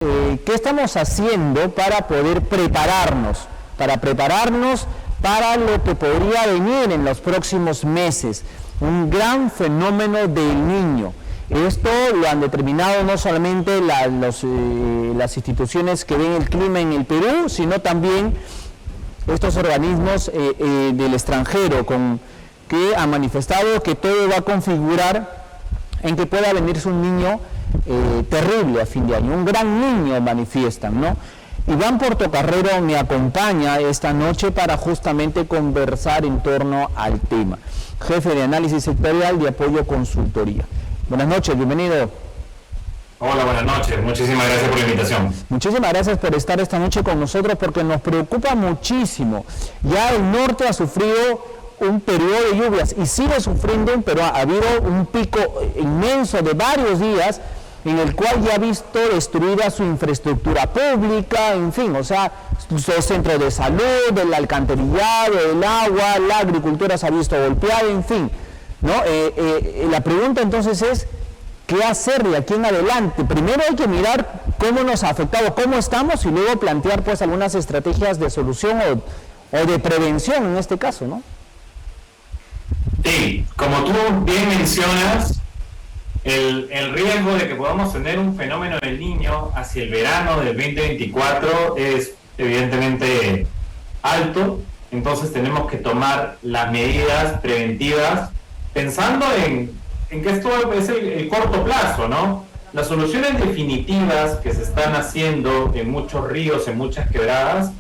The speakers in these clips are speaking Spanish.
¿Qué estamos haciendo para poder prepararnos para lo que podría venir en los próximos meses? Un gran fenómeno del Niño. Esto lo han determinado no solamente las instituciones que ven el clima en el Perú, sino también estos organismos del extranjero que han manifestado que todo va a configurar en que pueda venirse un niño terrible a fin de año, un gran niño manifiestan, ¿no? Iván Portocarrero me acompaña esta noche para justamente conversar en torno al tema. Jefe de análisis sectorial de Apoyo Consultoría. Buenas noches, bienvenido. Hola, buenas noches. Muchísimas gracias por la invitación. Muchísimas gracias por estar esta noche con nosotros porque nos preocupa muchísimo. Ya el norte ha sufrido un periodo de lluvias y sigue sufriendo, pero ha habido un pico inmenso de varios días en el cual ya ha visto destruida su infraestructura pública, en fin, o sea, los centros de salud, el alcantarillado, el agua, la agricultura se ha visto golpeada, en fin, ¿no? La pregunta entonces es, ¿qué hacer de aquí en adelante? Primero hay que mirar cómo nos ha afectado, cómo estamos y luego plantear pues algunas estrategias de solución o de prevención en este caso, ¿no? Sí, como tú bien mencionas, el riesgo de que podamos tener un fenómeno del Niño hacia el verano del 2024 es evidentemente alto, entonces tenemos que tomar las medidas preventivas pensando en que esto es el corto plazo, ¿no? Las soluciones definitivas que se están haciendo en muchos ríos, en muchas quebradas,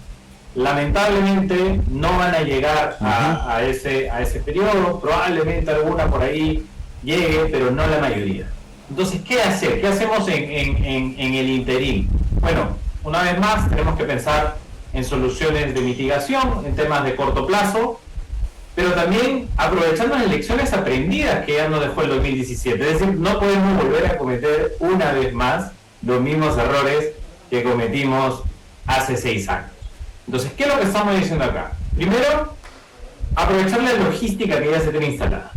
lamentablemente no van a llegar a ese periodo, probablemente alguna por ahí llegue, pero no la mayoría. Entonces, ¿qué hacer? ¿Qué hacemos en el interín? Bueno, una vez más tenemos que pensar en soluciones de mitigación, en temas de corto plazo, pero también aprovechando las lecciones aprendidas que ya nos dejó el 2017. Es decir, no podemos volver a cometer una vez más los mismos errores que cometimos hace 6 años. Entonces, ¿qué es lo que estamos diciendo acá? Primero, aprovechar la logística que ya se tiene instalada.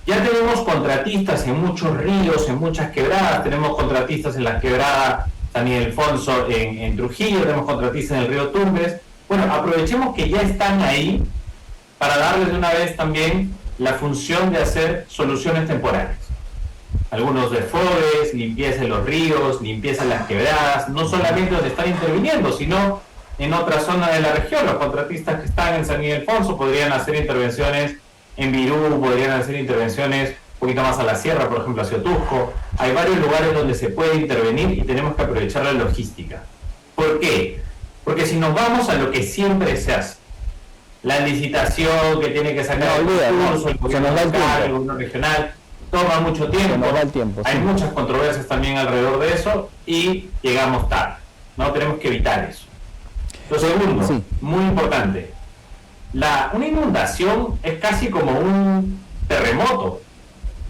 Ya tenemos contratistas en muchos ríos, en muchas quebradas, tenemos contratistas en la quebrada San Ildefonso en Trujillo, tenemos contratistas en el río Tumbes. Bueno, aprovechemos que ya están ahí para darles de una vez también la función de hacer soluciones temporales. Algunos desfogues, limpieza en los ríos, limpieza en las quebradas, no solamente donde están interviniendo, sino en otras zonas de la región. Los contratistas que están en San Ildefonso podrían hacer intervenciones en Virú, podrían hacer intervenciones un poquito más a la sierra, por ejemplo, hacia Otusco. Hay varios lugares donde se puede intervenir y tenemos que aprovechar la logística. ¿Por qué? Porque si nos vamos a lo que siempre se hace, la licitación que tiene que sacar el concurso, el gobierno local, el gobierno regional, toma mucho tiempo. Hay muchas controversias también alrededor de eso y llegamos tarde. No tenemos que evitar eso. Lo segundo, muy importante, una inundación es casi como un terremoto.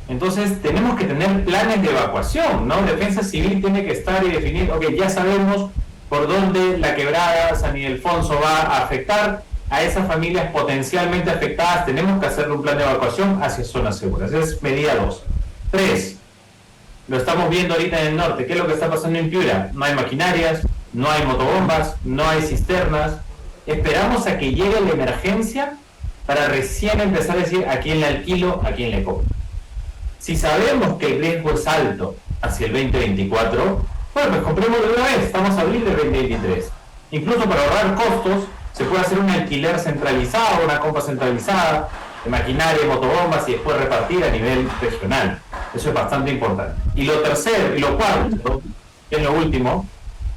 Entonces tenemos que tener planes de evacuación, ¿no? Defensa Civil tiene que estar y definir, ok, ya sabemos por dónde la quebrada San Ildefonso va a afectar a esas familias potencialmente afectadas, tenemos que hacerle un plan de evacuación hacia zonas seguras. Esa es medida 2. 3, lo estamos viendo ahorita en el norte, ¿qué es lo que está pasando en Piura? No hay maquinarias, no hay motobombas, no hay cisternas. Esperamos a que llegue la emergencia para recién empezar a decir a quién le alquilo, a quién le compro. Si sabemos que el riesgo es alto hacia el 2024, bueno, pues compremos de una vez, estamos a abril del 2023. Incluso para ahorrar costos, se puede hacer un alquiler centralizado, una compra centralizada de maquinaria, motobombas y después repartir a nivel regional. Eso es bastante importante. Y lo tercero, y lo cuarto, que es lo último,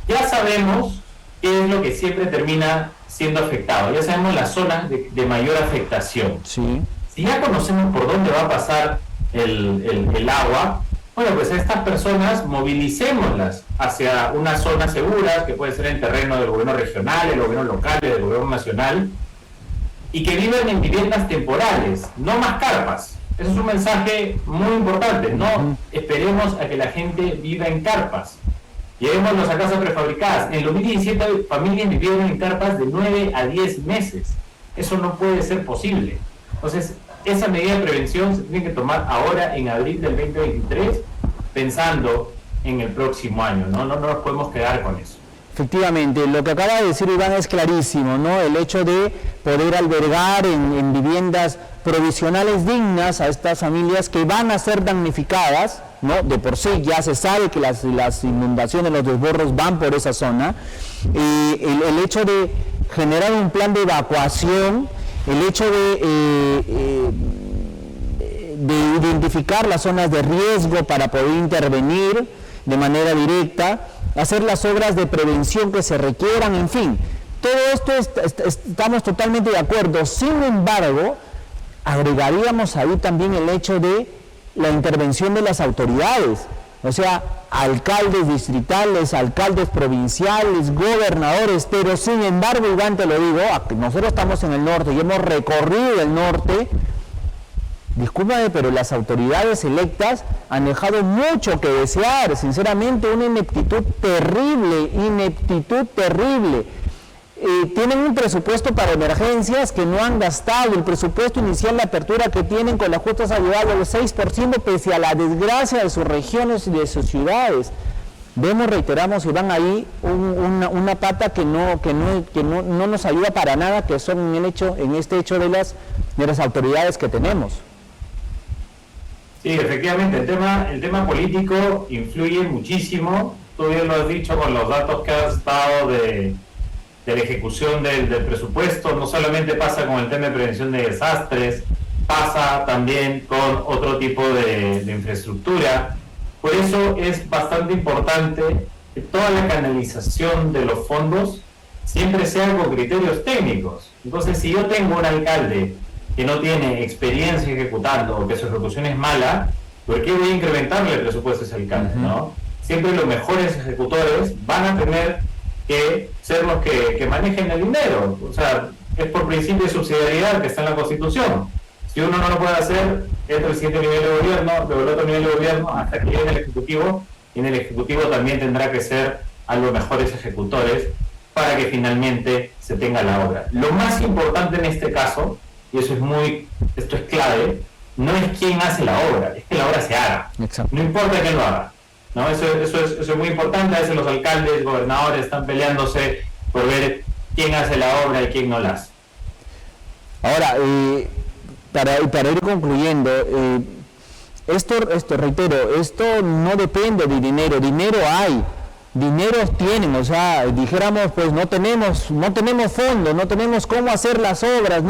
ya sabemos qué es lo que siempre termina siendo afectado. Ya sabemos las zonas de mayor afectación. Sí. Si ya conocemos por dónde va a pasar el agua, bueno, pues a estas personas movilicémoslas hacia unas zonas seguras, que puede ser en terreno del gobierno regional, el gobierno local, del gobierno nacional, y que vivan en viviendas temporales, no más carpas. Eso es un mensaje muy importante. No esperemos a que la gente viva en carpas. Llevémoslos a casas prefabricadas. En 2017 familias vivieron en carpas de 9 a 10 meses. Eso no puede ser posible. Entonces, esa medida de prevención se tiene que tomar ahora en abril del 2023, pensando en el próximo año, ¿no? No nos podemos quedar con eso. Efectivamente, lo que acaba de decir Iván es clarísimo, ¿no? El hecho de poder albergar en viviendas provisionales dignas a estas familias que van a ser damnificadas, ¿no? De por sí ya se sabe que las inundaciones, los desbordos van por esa zona. El hecho de generar un plan de evacuación, el hecho de identificar las zonas de riesgo para poder intervenir de manera directa, hacer las obras de prevención que se requieran, en fin, todo esto estamos totalmente de acuerdo. Sin embargo, agregaríamos ahí también el hecho de la intervención de las autoridades, o sea, alcaldes distritales, alcaldes provinciales, gobernadores, pero sin embargo, Iván, te lo digo, nosotros estamos en el norte y hemos recorrido el norte. Discúlpame, pero las autoridades electas han dejado mucho que desear, sinceramente, una ineptitud terrible. Tienen un presupuesto para emergencias que no han gastado, el presupuesto inicial de apertura que tienen con las justas ha llegado al 6% pese a la desgracia de sus regiones y de sus ciudades. Vemos, reiteramos, y van ahí una pata que no nos ayuda para nada, que son en este hecho de las autoridades que tenemos. Sí, efectivamente, el tema político influye muchísimo. Tú bien lo has dicho con los datos que has dado de la ejecución del presupuesto. No solamente pasa con el tema de prevención de desastres, pasa también con otro tipo de infraestructura. Por eso es bastante importante que toda la canalización de los fondos siempre sea con criterios técnicos. Entonces, si yo tengo un alcalde que no tiene experiencia ejecutando o que su ejecución es mala, ¿por qué voy a incrementarle el presupuesto a ese alcalde? ¿No? Siempre los mejores ejecutores van a tener que ser los que manejen el dinero. O sea, es por principio de subsidiariedad que está en la Constitución. Si uno no lo puede hacer, entra el siguiente nivel de gobierno, luego el otro nivel de gobierno, hasta que llegue el Ejecutivo, y en el Ejecutivo también tendrá que ser a los mejores ejecutores para que finalmente se tenga la obra. Lo más importante en este caso, y esto es clave, no es quién hace la obra, es que la obra se haga. Exacto. No importa quién lo haga, ¿no? Eso es muy importante. A veces los alcaldes, gobernadores están peleándose por ver quién hace la obra y quién no la hace. Ahora, para ir concluyendo, esto reitero, esto no depende de dinero hay. Dineros tienen, o sea, dijéramos, pues no tenemos fondos, no tenemos cómo hacer las obras,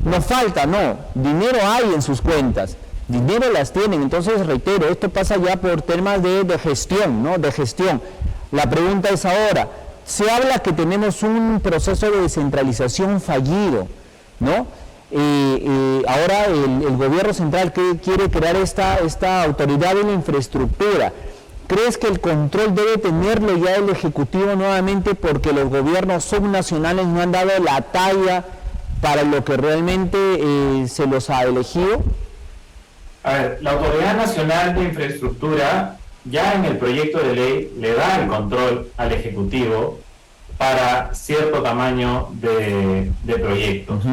nos falta, no, dinero hay en sus cuentas, dinero las tienen. Entonces, reitero, esto pasa ya por temas de gestión, ¿no? De gestión. La pregunta es ahora, se habla que tenemos un proceso de descentralización fallido, ¿no? Ahora el gobierno central quiere crear esta autoridad de la infraestructura. ¿Crees que el control debe tenerlo ya el Ejecutivo nuevamente porque los gobiernos subnacionales no han dado la talla para lo que realmente se los ha elegido? A ver, la Autoridad Nacional de Infraestructura ya en el proyecto de ley le da el control al Ejecutivo para cierto tamaño de proyectos.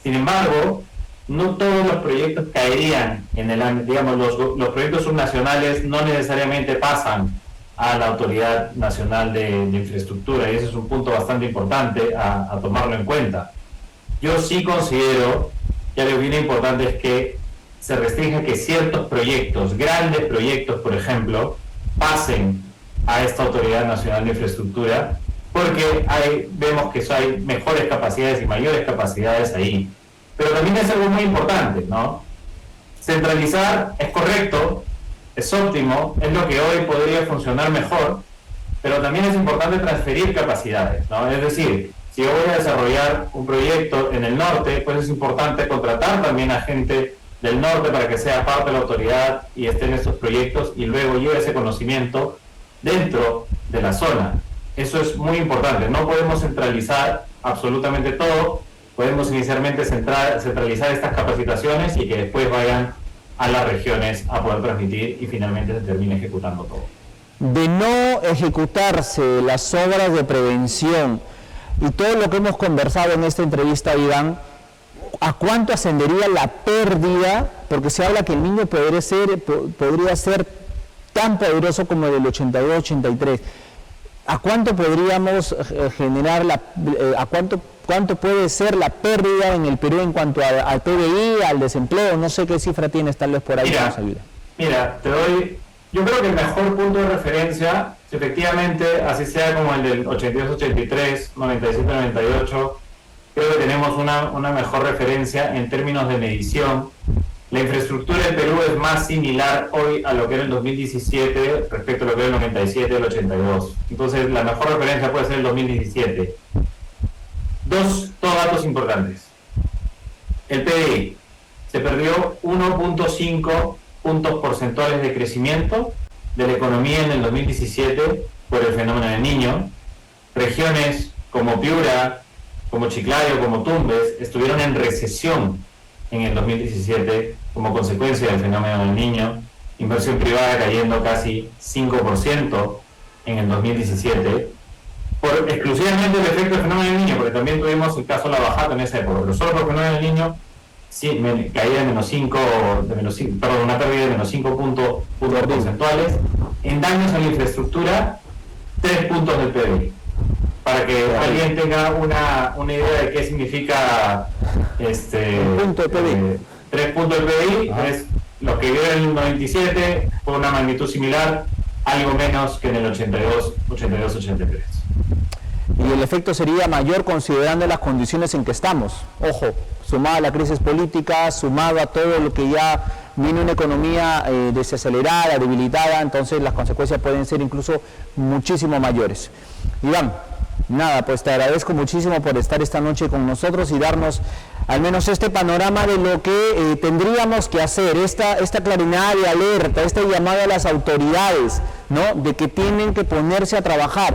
Sin embargo, no todos los proyectos caerían en el, digamos, los proyectos subnacionales no necesariamente pasan a la Autoridad Nacional de Infraestructura, y ese es un punto bastante importante a tomarlo en cuenta. Yo sí considero que algo bien importante es que se restrinja que ciertos proyectos, grandes proyectos, por ejemplo, pasen a esta Autoridad Nacional de Infraestructura, porque vemos que hay mejores capacidades y mayores capacidades ahí. Pero también es algo muy importante, ¿no? Centralizar es correcto, es óptimo, es lo que hoy podría funcionar mejor, pero también es importante transferir capacidades, ¿no? Es decir, si yo voy a desarrollar un proyecto en el norte, pues es importante contratar también a gente del norte para que sea parte de la autoridad y esté en estos proyectos y luego lleve ese conocimiento dentro de la zona. Eso es muy importante, no podemos centralizar absolutamente todo. Podemos inicialmente centralizar estas capacitaciones y que después vayan a las regiones a poder transmitir y finalmente se termine ejecutando todo. De no ejecutarse las obras de prevención y todo lo que hemos conversado en esta entrevista, Iván, ¿a cuánto ascendería la pérdida? Porque se habla que el niño podría ser tan poderoso como el del 82-83. ¿A cuánto podríamos generar, cuánto puede ser la pérdida en el Perú en cuanto al PBI, al desempleo? No sé qué cifra tienes, tal vez por ahí que nos ayude. Mira, yo creo que el mejor punto de referencia, efectivamente, así sea como el del 82-83, 97-98, creo que tenemos una mejor referencia en términos de medición. La infraestructura del Perú es más similar hoy a lo que era el 2017 respecto a lo que era el 97 y el 82. Entonces, la mejor referencia puede ser el 2017. Dos datos importantes. El PBI se perdió 1.5 puntos porcentuales de crecimiento de la economía en el 2017 por el fenómeno del Niño. Regiones como Piura, como Chiclayo, como Tumbes, estuvieron en recesión en el 2017 como consecuencia del fenómeno del Niño, inversión privada cayendo casi 5% en el 2017, por exclusivamente el efecto del fenómeno del Niño, porque también tuvimos el caso de la bajada en esa época, pero solo por el fenómeno del Niño sí, caía de una pérdida de menos 5 puntos porcentuales. En daños a la infraestructura, 3 puntos del PBI. Para que alguien tenga una idea de qué significa un punto de PBI. 3 puntos del PBI, es lo que dio en el 97, por una magnitud similar, algo menos que en el 82-83. Y el efecto sería mayor considerando las condiciones en que estamos. Ojo, sumado a la crisis política, sumado a todo lo que ya viene una economía desacelerada, debilitada, entonces las consecuencias pueden ser incluso muchísimo mayores. Iván, nada, pues te agradezco muchísimo por estar esta noche con nosotros y darnos al menos este panorama de lo que tendríamos que hacer, esta claridad de alerta, este llamado a las autoridades, ¿no?, de que tienen que ponerse a trabajar.